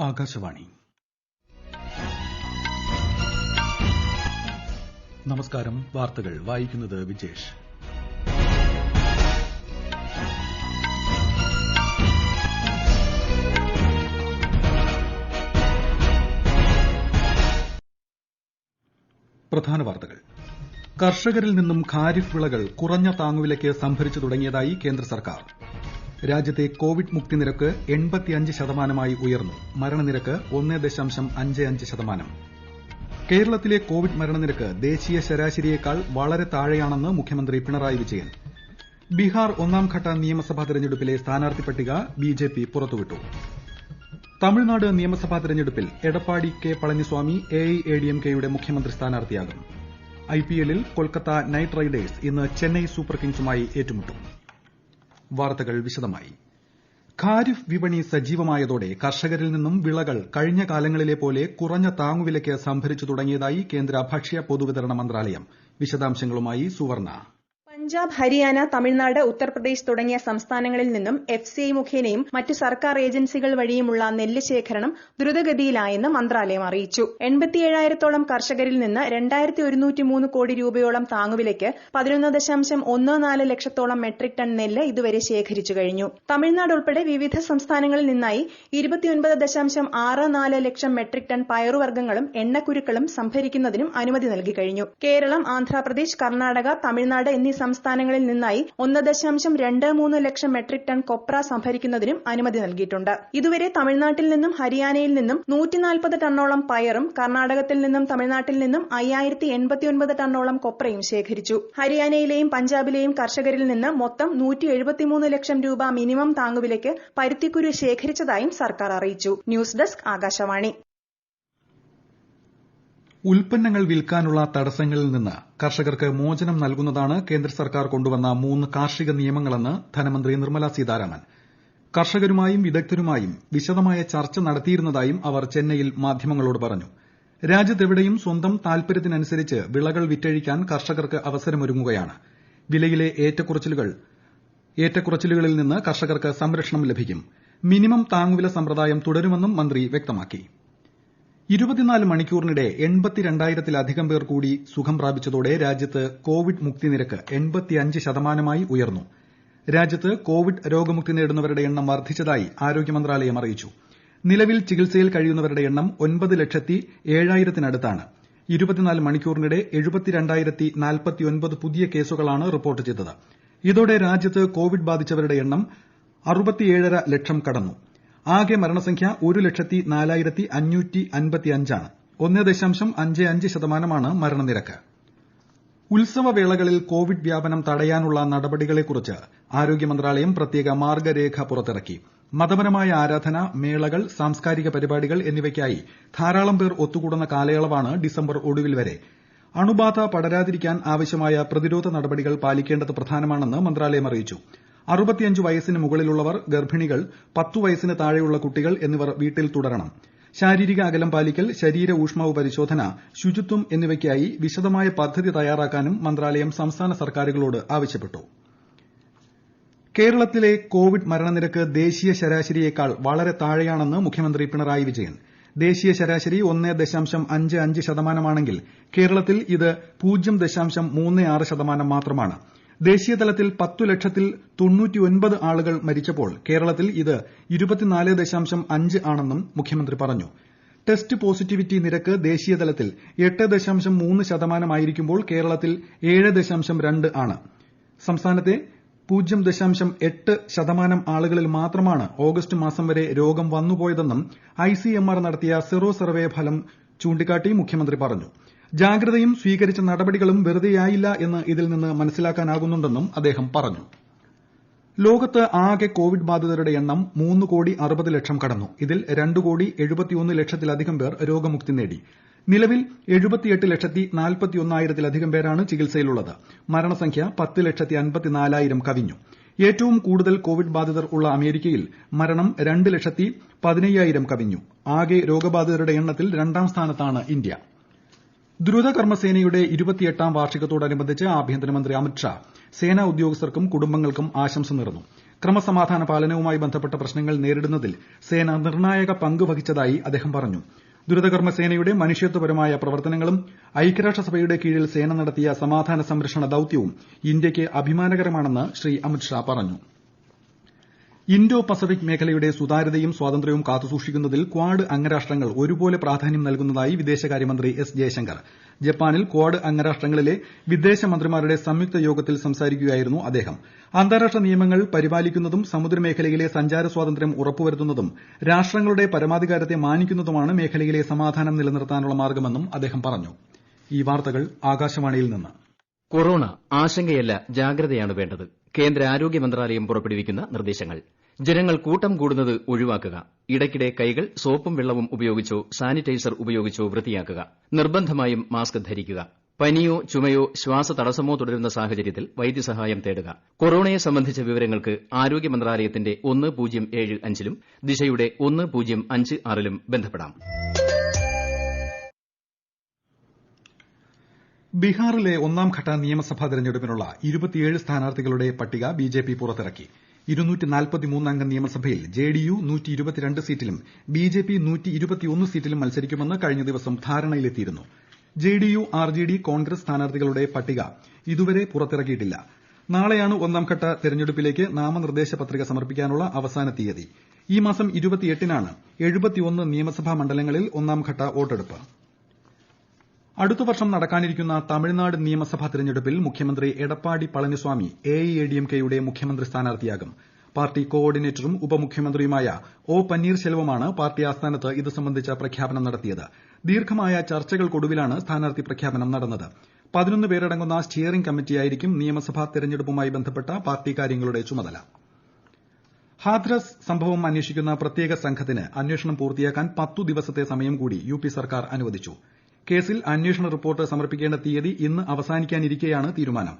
ആകാശവാണി. നമസ്കാരം. വാർത്തകൾ വായിക്കുന്നത് വിജേഷ്. പ്രധാന വാർത്തകൾ. കർഷകരിൽ നിന്നും ഖാരിഫ് വിളകൾ കുറഞ്ഞ താങ്ങുവിലയ്ക്ക് സംഭരിച്ചു തുടങ്ങിയതായി കേന്ദ്ര സർക്കാർ. രാജ്യത്തെ കോവിഡ് മുക്തി നിരക്ക് 85% ഉയർന്നു. മരണനിരക്ക് 1.55%. കേരളത്തിലെ കോവിഡ് മരണനിരക്ക് ദേശീയ ശരാശരിയേക്കാൾ വളരെ താഴെയാണെന്ന് മുഖ്യമന്ത്രി പിണറായി വിജയൻ. ബീഹാർ ഒന്നാംഘട്ട നിയമസഭാ തെരഞ്ഞെടുപ്പിലെ സ്ഥാനാർത്ഥി പട്ടിക ബിജെപി പുറത്തുവിട്ടു. തമിഴ്നാട് നിയമസഭാ തെരഞ്ഞെടുപ്പിൽ എടപ്പാടി കെ പളനിസ്വാമി എഐഎഡിഎംകെയുടെ മുഖ്യമന്ത്രി സ്ഥാനാർത്ഥിയാകും. ഐപിഎല്ലിൽ കൊൽക്കത്ത നൈറ്റ് റൈഡേഴ്സ് ഇന്ന് ചെന്നൈ സൂപ്പർ കിങ്സുമായി ഏറ്റുമുട്ടും. വാർത്തകൾ വിശദമായി. ഖാരിഫ് വിപണി സജീവമായതോടെ കർഷകരിൽ നിന്നും വിളകൾ കഴിഞ്ഞ കാലങ്ങളിലെ പോലെ കുറഞ്ഞ താങ്ങുവിലയ്ക്ക് സംഭരിച്ചു തുടങ്ങിയതായി കേന്ദ്ര ഭക്ഷ്യ പൊതുവിതരണ മന്ത്രാലയം. വിശദാംശങ്ങളുമായി സുവർണ. പഞ്ചാബ്, ഹരിയാന, തമിഴ്നാട്, ഉത്തർപ്രദേശ് തുടങ്ങിയ സംസ്ഥാനങ്ങളിൽ നിന്നും എഫ്സിഐ മുഖേനയും മറ്റു സർക്കാർ ഏജൻസികൾ വഴിയുമുള്ള നെല്ല് ശേഖരണം ദ്രുതഗതിയിലായെന്ന് മന്ത്രാലയം അറിയിച്ചു. 87,000-ഓളം കർഷകരിൽ നിന്ന് 2,103 കോടി രൂപയോളം താങ്ങുവിലയ്ക്ക് 11.14 ലക്ഷത്തോളം മെട്രിക് ടൺ നെല്ല് ഇതുവരെ ശേഖരിച്ചു കഴിഞ്ഞു. തമിഴ്നാട് ഉൾപ്പെടെ വിവിധ സംസ്ഥാനങ്ങളിൽ നിന്നായി 29.64 ലക്ഷം മെട്രിക് ടൺ പയറുവർഗ്ഗങ്ങളും എണ്ണക്കുരുക്കളും സംഭരിക്കുന്നതിനും അനുമതി നൽകി കഴിഞ്ഞു. കേരളം, ആന്ധ്രാപ്രദേശ്, കർണാടക, തമിഴ്നാട് എന്നീ സംസ്ഥാനങ്ങളിൽ നിന്നായി 1.23 ലക്ഷം മെട്രിക് ടൺ കൊപ്ര സംഭരിക്കുന്നതിനും അനുമതി നൽകിയിട്ടുണ്ട്. ഇതുവരെ തമിഴ്നാട്ടിൽ നിന്നും ഹരിയാനയിൽ നിന്നും 140 ടണ്ണോളം പയറും കർണാടകത്തിൽ നിന്നും തമിഴ്നാട്ടിൽ നിന്നും 5,089 ടണ്ണോളം കൊപ്രയും ശേഖരിച്ചു. ഹരിയാനയിലെയും പഞ്ചാബിലെയും കർഷകരിൽ നിന്ന് മൊത്തം 173 ലക്ഷം രൂപ മിനിമം താങ്ങുവിലയ്ക്ക് പരുത്തിക്കുരു ശേഖരിച്ചതായും സർക്കാർ അറിയിച്ചു. News desk, Akashvani. ഉൽപ്പന്നങ്ങൾ വിൽക്കാനുള്ള തടസ്സങ്ങളിൽ നിന്ന് കർഷകർക്ക് മോചനം നൽകുന്നതാണ് കേന്ദ്ര സർക്കാർ കൊണ്ടുവന്ന 3 കാർഷിക നിയമങ്ങളെന്ന് ധനമന്ത്രി നിർമ്മല സീതാരാമൻ. കർഷകരുമായും വിദഗ്ധരുമായും വിശദമായ ചർച്ച നടത്തിയിരുന്നതായും അവർ ചെന്നൈയിൽ മാധ്യമങ്ങളോട് പറഞ്ഞു. രാജ്യത്തെവിടെയും സ്വന്തം താൽപര്യത്തിനനുസരിച്ച് വിളകൾ വിറ്റഴിക്കാൻ കർഷകർക്ക് അവസരമൊരുങ്ങുകയാണ്. വിലയിലെ ഏറ്റക്കുറച്ചിലുകളിൽ നിന്ന് കർഷകർക്ക് സംരക്ഷണം ലഭിക്കും. മിനിമം താങ്ങുവില സമ്പ്രദായം തുടരുമെന്നും മന്ത്രി വ്യക്തമാക്കി. 24 മണിക്കൂറിനിടെ 82,000-ത്തിലധികം പേർ കൂടി സുഖം പ്രാപിച്ചതോടെ രാജ്യത്ത് കോവിഡ് മുക്തി നിരക്ക് 85% ഉയർന്നു. രാജ്യത്ത് കോവിഡ് രോഗമുക്തി നേടുന്നവരുടെ എണ്ണം വർദ്ധിച്ചതായി ആരോഗ്യ മന്ത്രാലയം അറിയിച്ചു. നിലവിൽ ചികിത്സയിൽ കഴിയുന്നവരുടെ എണ്ണം 9,07,000-ത്തിനടുത്താണ്. 24 മണിക്കൂറിനിടെ 72,049 പുതിയ കേസുകളാണ് റിപ്പോർട്ട് ചെയ്തത്. ഇതോടെ രാജ്യത്ത് കോവിഡ് ബാധിച്ചവരുടെ എണ്ണം 67.5 ലക്ഷം കടന്നു. ആകെ മരണസംഖ്യ 1,04,555 ആണ്. 1.55% മരണനിരക്ക്. ഉത്സവവേളകളിൽ കോവിഡ് വ്യാപനം തടയാനുള്ള നടപടികളെക്കുറിച്ച് ആരോഗ്യ മന്ത്രാലയം പ്രത്യേക മാർഗ്ഗരേഖ പുറത്തിറക്കി. മതപരമായ ആരാധന, മേളകൾ, സാംസ്കാരിക പരിപാടികൾ എന്നിവയ്ക്കായി ധാരാളം പേർ ഒത്തുകൂടുന്ന കാലയളവാണ് ഡിസംബർ ഒടുവിൽ വരെ. അണുബാധ പടരാതിരിക്കാൻ ആവശ്യമായ പ്രതിരോധ നടപടികൾ പാലിക്കേണ്ടത് പ്രധാനമാണെന്ന് മന്ത്രാലയം അറിയിച്ചു. 65 വയസ്സിന് മുകളിലുള്ളവർ, ഗർഭിണികൾ, 10 വയസ്സിന് താഴെയുള്ള കുട്ടികൾ എന്നിവർ വീട്ടിൽ തുടരണം. ശാരീരിക അകലം പാലിക്കൽ, ശരീര ഊഷ്മാവ് പരിശോധന, ശുചിത്വം എന്നിവയ്ക്കായി വിശദമായ പദ്ധതി തയ്യാറാക്കാനും മന്ത്രാലയം സംസ്ഥാന സർക്കാരുകളോട് ആവശ്യപ്പെട്ടു. കേരളത്തിലെ കോവിഡ് മരണനിരക്ക് ദേശീയ ശരാശരിയേക്കാൾ വളരെ താഴെയാണെന്ന് മുഖ്യമന്ത്രി പിണറായി വിജയൻ. ദേശീയ ശരാശരി 1.55%ആണെങ്കിൽ കേരളത്തിൽ ഇത് 0.36% മാത്രമാണ്. ദേശീയതലത്തിൽ 10,00,099 ആളുകൾ മരിച്ചപ്പോൾ കേരളത്തിൽ ഇത് 24.5 ആണെന്നും മുഖ്യമന്ത്രി പറഞ്ഞു. ടെസ്റ്റ് പോസിറ്റിവിറ്റി നിരക്ക് ദേശീയതലത്തിൽ 8.3% കേരളത്തിൽ 7.2 ആണ്. സംസ്ഥാനത്തെ 0.8% ആളുകളിൽ മാത്രമാണ് ഓഗസ്റ്റ് മാസം വരെ രോഗം വന്നുപോയതെന്നും ICMR നടത്തിയ സെറോ സർവേ ഫലം ചൂണ്ടിക്കാട്ടി മുഖ്യമന്ത്രി പറഞ്ഞു. ജാഗ്രതയും സ്വീകരിച്ച നടപടികളും വെറുതെയായില്ല എന്ന് ഇതിൽ നിന്ന് മനസ്സിലാക്കാനാകുന്നുണ്ടെന്നും അദ്ദേഹം പറഞ്ഞു. ലോകത്ത് ആകെ കോവിഡ് ബാധിതരുടെ എണ്ണം 3,60,00,000 കടന്നു. ഇതിൽ 2,71,00,000-ത്തിലധികം പേർ രോഗമുക്തി നേടി. നിലവിൽ 78,41,000-ത്തിലധികം പേരാണ് ചികിത്സയിലുള്ളത്. മരണസംഖ്യ 10,54,000 കവിഞ്ഞു. ഏറ്റവും കൂടുതൽ കോവിഡ് ബാധിതർ ഉള്ള അമേരിക്കയിൽ മരണം 2,15,000 കവിഞ്ഞു. ആകെ രോഗബാധിതരുടെ എണ്ണത്തിൽ 2ാം സ്ഥാനത്താണ് ഇന്ത്യ. ദ്രുതകർമ്മസേനയുടെ 28ാം വാർഷികത്തോടനുബന്ധിച്ച് ആഭ്യന്തരമന്ത്രി അമിത്ഷാ സേനാ ഉദ്യോഗസ്ഥർക്കും കുടുംബങ്ങൾക്കും ആശംസ നേർന്നു. ക്രമസമാധാന പാലനവുമായി ബന്ധപ്പെട്ട പ്രശ്നങ്ങൾ നേരിടുന്നതിൽ സേന നിർണായക പങ്ക് വഹിച്ചതായി അദ്ദേഹം പറഞ്ഞു. ദ്രുതകർമ്മ സേനയുടെ മനുഷ്യത്വപരമായ പ്രവർത്തനങ്ങളും ഐക്യരാഷ്ട്രസഭയുടെ കീഴിൽ സേന നടത്തിയ സമാധാന സംരക്ഷണ ദൌത്യവും ഇന്ത്യയ്ക്ക് അഭിമാനകരമാണെന്ന് ശ്രീ അമിത്ഷാ പറഞ്ഞു. ഇന്തോ പസഫിക് മേഖലയുടെ സുതാര്യതയും സ്വാതന്ത്ര്യവും കാത്തുസൂക്ഷിക്കുന്നതിൽ ക്വാഡ് അംഗരാഷ്ട്രങ്ങൾ ഒരുപോലെ പ്രാധാന്യം നൽകുന്നതായി വിദേശകാര്യമന്ത്രി എസ് ജയശങ്കർ. ജപ്പാനിൽ ക്വാഡ് അംഗരാഷ്ട്രങ്ങളിലെ വിദേശമന്ത്രിമാരുടെ സംയുക്ത യോഗത്തിൽ സംസാരിക്കുകയായിരുന്നു അദ്ദേഹം. അന്താരാഷ്ട്ര നിയമങ്ങൾ പരിപാലിക്കുന്നതും സമുദ്രമേഖലയിലെ സഞ്ചാര സ്വാതന്ത്ര്യം ഉറപ്പുവരുത്തുന്നതും രാഷ്ട്രങ്ങളുടെ പരമാധികാരത്തെ മാനിക്കുന്നതുമാണ് മേഖലയിലെ സമാധാനം നിലനിർത്താനുള്ള മാർഗ്ഗമെന്നും അദ്ദേഹം പറഞ്ഞു. ഈ വാർത്തകൾ ആകാശവാണിയിൽ നിന്ന്. കൊറോണ ആശങ്കയല്ല, ജാഗ്രതയാണ് വേണ്ടത്. കേന്ദ്ര ആരോഗ്യ മന്ത്രാലയം പുറപ്പെടുവിക്കുന്ന നിർദ്ദേശങ്ങൾ. ജനങ്ങൾ കൂട്ടം കൂടുന്നത് ഒഴിവാക്കുക. ഇടയ്ക്കിടെ കൈകൾ സോപ്പും വെള്ളവും ഉപയോഗിച്ചോ സാനിറ്റൈസർ ഉപയോഗിച്ചോ വൃത്തിയാക്കുക. നിർബന്ധമായും മാസ്ക് ധരിക്കുക. പനിയോ ചുമയോ ശ്വാസതടസ്സമോ തുടരുന്ന സാഹചര്യത്തിൽ വൈദ്യസഹായം തേടുക. കൊറോണയെ സംബന്ധിച്ച വിവരങ്ങൾക്ക് ആരോഗ്യ മന്ത്രാലയത്തിന്റെ 1075ലും ദിശയുടെ 1056ലും ബന്ധപ്പെടാം. ബീഹാറിലെ ഒന്നാംഘട്ട നിയമസഭാ തെരഞ്ഞെടുപ്പിനുള്ള 27 സ്ഥാനാർത്ഥികളുടെ പട്ടിക ബിജെപി പുറത്തിറക്കി. 243 അംഗ നിയമസഭയിൽ ജെഡിയു 122 സീറ്റിലും ബിജെപി 121 സീറ്റിലും മത്സരിക്കുമെന്ന് കഴിഞ്ഞ ദിവസം ധാരണയിലെത്തിയിരുന്നു. ജെഡിയു ആർജെഡി കോൺഗ്രസ് സ്ഥാനാർത്ഥികളുടെ പട്ടിക ഇതുവരെ പുറത്തിറക്കിയിട്ടില്ല. നാളെയാണ് ഒന്നാംഘട്ട തെരഞ്ഞെടുപ്പിലേക്ക് നാമനിർദ്ദേശ പത്രിക സമർപ്പിക്കാനുള്ള അവസാന തീയതി. ഈ മാസം 28നാണ് 71 നിയമസഭാ മണ്ഡലങ്ങളിൽ ഒന്നാംഘട്ട വോട്ടെടുപ്പ്. അടുത്ത വർഷം നടക്കാനിരിക്കുന്ന തമിഴ്നാട് നിയമസഭാ തെരഞ്ഞെടുപ്പിൽ മുഖ്യമന്ത്രി എടപ്പാടി പളനിസ്വാമി എഐഎഡിഎംകെയുടെ മുഖ്യമന്ത്രി സ്ഥാനാർത്ഥിയാകും. പാർട്ടി കോഓർഡിനേറ്ററും ഉപമുഖ്യമന്ത്രിയുമായ ഒ പന്നീർശെൽവമാണ് പാർട്ടി ആസ്ഥാനത്ത് ഇത് സംബന്ധിച്ച പ്രഖ്യാപനം നടത്തിയത്. ദീർഘമായ ചർച്ചകൾക്കൊടുവിലാണ് സ്ഥാനാർത്ഥി പ്രഖ്യാപനം നടന്നത്. 11 പേരടങ്ങുന്ന സ്റ്റിയറിംഗ് കമ്മിറ്റിയായിരിക്കും നിയമസഭാ തെരഞ്ഞെടുപ്പുമായി ബന്ധപ്പെട്ട പാർട്ടി കാര്യങ്ങളുടെ ചുമതല. ഹാഥ്രസ് സംഭവം അന്വേഷിക്കുന്ന പ്രത്യേക സംഘത്തിന് അന്വേഷണം പൂർത്തിയാക്കാൻ 10 ദിവസത്തെ സമയം കൂടി യുപി സർക്കാർ അനുവദിച്ചു. കേസിൽ അന്വേഷണ റിപ്പോർട്ട് സമർപ്പിക്കേണ്ട തീയതി ഇന്ന് അവസാനിക്കാനിരിക്കെയാണ് തീരുമാനം.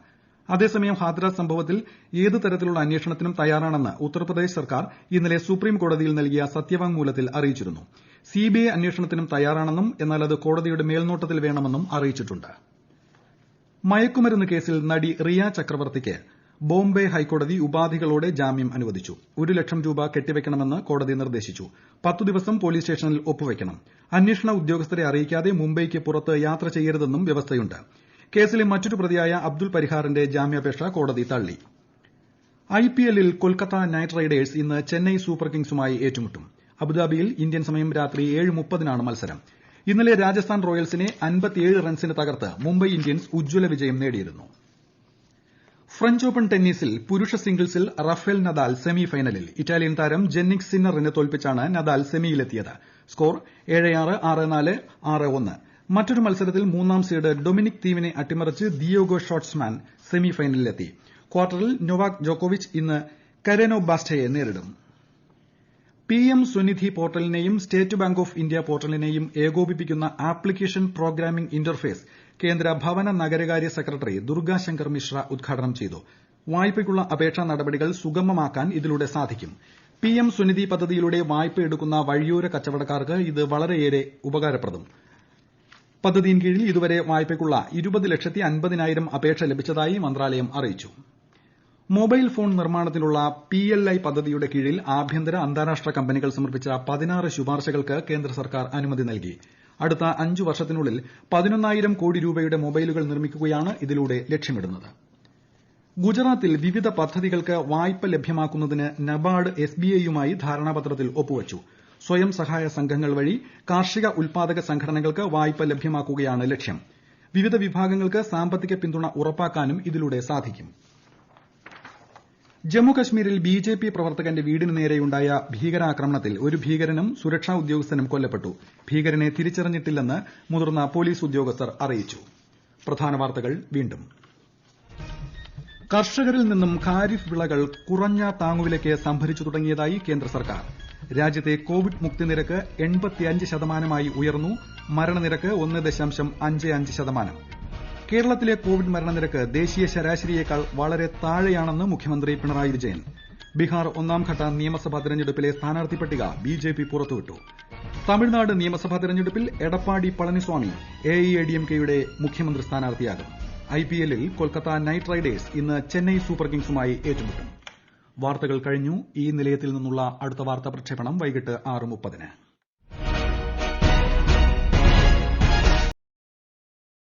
അതേസമയം ഹാഥ്രസ് സംഭവത്തിൽ ഏത് തരത്തിലുള്ള അന്വേഷണത്തിനും തയ്യാറാണെന്ന് ഉത്തർപ്രദേശ് സർക്കാർ ഇന്നലെ സുപ്രീം കോടതിയിൽ നൽകിയ സത്യവാങ്മൂലത്തിൽ അറിയിച്ചിരുന്നു. സിബിഐ അന്വേഷണത്തിനും തയ്യാറാണെന്നും എന്നാൽ അത് കോടതിയുടെ മേൽനോട്ടത്തിൽ വേണമെന്നും അറിയിച്ചിട്ടുണ്ട്. മയക്കുമരുന്ന് കേസിൽ നടി റിയ ചക്രവർത്തിക്ക് ബോംബെ ഹൈക്കോടതി ഉപാധികളോടെ ജാമ്യം അനുവദിച്ചു. 1 ലക്ഷം രൂപ കെട്ടിവെക്കണമെന്ന് കോടതി നിർദ്ദേശിച്ചു. 10 ദിവസം പോലീസ് സ്റ്റേഷനിൽ ഒപ്പുവെക്കണം. അന്വേഷണ ഉദ്യോഗസ്ഥരെ അറിയിക്കാതെ മുംബൈക്ക് പുറത്ത് യാത്ര ചെയ്യരുതെന്നും വ്യവസ്ഥയുണ്ട്. കേസിലെ മറ്റൊരു പ്രതിയായ അബ്ദുൾ പരിഹാറിന്റെ ജാമ്യാപേക്ഷ കോടതി തള്ളി. ഐപിഎല്ലിൽ കൊൽക്കത്ത നൈറ്റ് റൈഡേഴ്സ് ഇന്ന് ചെന്നൈ സൂപ്പർ കിങ്സുമായി ഏറ്റുമുട്ടും. അബുദാബിയിൽ ഇന്ത്യൻ സമയം രാത്രി 7:30-നാണ് മത്സരം. ഇന്നലെ രാജസ്ഥാൻ റോയൽസിനെ 57 റൺസിന് തകർത്ത് മുംബൈ ഇന്ത്യൻസ് ഉജ്ജ്വല വിജയം നേടിയിരുന്നു. ഫ്രഞ്ച് ഓപ്പൺ ടെന്നീസിൽ പുരുഷ സിംഗിൾസിൽ റഫേൽ നദാൽ സെമി ഫൈനലിൽ. ഇറ്റാലിയൻ താരം ജെന്നിക് സിന്നറിനെ തോൽപ്പിച്ചാണ് നദാൽ സെമിയിലെത്തിയത്. സ്കോർ 7-6, 6-4, 6-1. മറ്റൊരു മത്സരത്തിൽ 3ാം സീഡ് ഡൊമിനിക് തീമിനെ അട്ടിമറിച്ച് ദിയോഗോ ഷോർട്ട്സ്മാൻ സെമി ഫൈനലിലെത്തി. ക്വാർട്ടറിൽ നൊവാക് ജോക്കോവിച്ച് ഇന്ന് കരെനോ ബാസ്റ്റയെ നേരിടും. പിഎം സ്വനിധി പോർട്ടലിനെയും സ്റ്റേറ്റ് ബാങ്ക് ഓഫ് ഇന്ത്യ പോർട്ടലിനെയും ഏകോപിപ്പിക്കുന്ന ആപ്ലിക്കേഷൻ പ്രോഗ്രാമിംഗ് ഇന്റർഫേസ് കേന്ദ്ര ഭവന നഗരകാര്യ സെക്രട്ടറി ദുർഗാശങ്കർ മിശ്ര ഉദ്ഘാടനം ചെയ്തു. വായ്പയ്ക്കുള്ള അപേക്ഷാ നടപടികൾ സുഗമമാക്കാൻ ഇതിലൂടെ സാധിക്കും. പിഎം സ്വനിധി പദ്ധതിയിലൂടെ വായ്പ എടുക്കുന്ന വഴിയോര കച്ചവടക്കാർക്ക് ഇത് വളരെയേറെ ഉപകാരപ്രദം. പദ്ധതിയിൻ കീഴിൽ ഇതുവരെ വായ്പയ്ക്കുള്ള 20,50,000 അപേക്ഷ ലഭിച്ചതായി മന്ത്രാലയം അറിയിച്ചു. മൊബൈൽ ഫോൺ നിർമ്മാണത്തിനുള്ള PLI പദ്ധതിയുടെ കീഴിൽ ആഭ്യന്തര അന്താരാഷ്ട്ര കമ്പനികൾ സമർപ്പിച്ച 16 ശുപാർശകൾക്ക് കേന്ദ്ര സർക്കാർ അനുമതി നൽകി. അടുത്ത 5 വർഷത്തിനുള്ളിൽ 11,000 കോടി രൂപയുടെ മൊബൈലുകൾ നിർമ്മിക്കുകയാണ് ഇതിലൂടെ ലക്ഷ്യമിടുന്നത്. ഗുജറാത്തിൽ വിവിധ പദ്ധതികൾക്ക് വായ്പ ലഭ്യമാക്കുന്നതിന് നബാർഡ് SBIയുമായി ധാരണാപത്രത്തിൽ ഒപ്പുവച്ചു. സ്വയം സഹായ സംഘങ്ങൾ വഴി കാർഷിക ഉൽപാദക സംഘടനകൾക്ക് വായ്പ ലഭ്യമാക്കുകയാണ് ലക്ഷ്യം. വിവിധ വിഭാഗങ്ങൾക്ക് സാമ്പത്തിക പിന്തുണ ഉറപ്പാക്കാനും ഇതിലൂടെ സാധിക്കും. ജമ്മുകശ്മീരിൽ ബിജെപി പ്രവർത്തകന്റെ വീടിന് നേരെയുണ്ടായ ഭീകരാക്രമണത്തിൽ ഒരു ഭീകരനും സുരക്ഷാ ഉദ്യോഗസ്ഥനും കൊല്ലപ്പെട്ടു. ഭീകരനെ തിരിച്ചറിഞ്ഞിട്ടില്ലെന്ന് മുതിർന്ന പോലീസ് ഉദ്യോഗസ്ഥർ അറിയിച്ചു. പ്രധാന വാർത്തകൾ വീണ്ടും. കർഷകരിൽ നിന്നും ഖാരിഫ് വിളകൾ കുറഞ്ഞ താങ്ങുവിലയ്ക്ക് സംഭരിച്ചു തുടങ്ങിയതായി കേന്ദ്ര സർക്കാർ. രാജ്യത്തെ കോവിഡ് മുക്തി നിരക്ക് 85% ഉയർന്നു. മരണനിരക്ക് 1.55%. കേരളത്തിലെ കോവിഡ് മരണനിരക്ക് ദേശീയ ശരാശരിയേക്കാൾ വളരെ താഴെയാണെന്ന് മുഖ്യമന്ത്രി പിണറായി വിജയൻ. ബീഹാർ ഒന്നാംഘട്ട നിയമസഭാ തെരഞ്ഞെടുപ്പിലെ സ്ഥാനാർത്ഥി പട്ടിക ബിജെപി പുറത്തുവിട്ടു. തമിഴ്നാട് നിയമസഭാ തെരഞ്ഞെടുപ്പിൽ എടപ്പാടി പളനിസ്വാമി എഐഎഡിഎംകെയുടെ മുഖ്യമന്ത്രി സ്ഥാനാർത്ഥിയാകും. ഐപിഎല്ലിൽ കൊൽക്കത്ത നൈറ്റ് റൈഡേഴ്സ് ഇന്ന് ചെന്നൈ സൂപ്പർ കിങ്സുമായി ഏറ്റുമുട്ടും. വാർത്തകൾ കഴിഞ്ഞു. ഈ നിലയത്തിൽ നിന്നുള്ള അടുത്ത വാർത്താ പ്രക്ഷേപണം വൈകിട്ട് 6:30-ന്.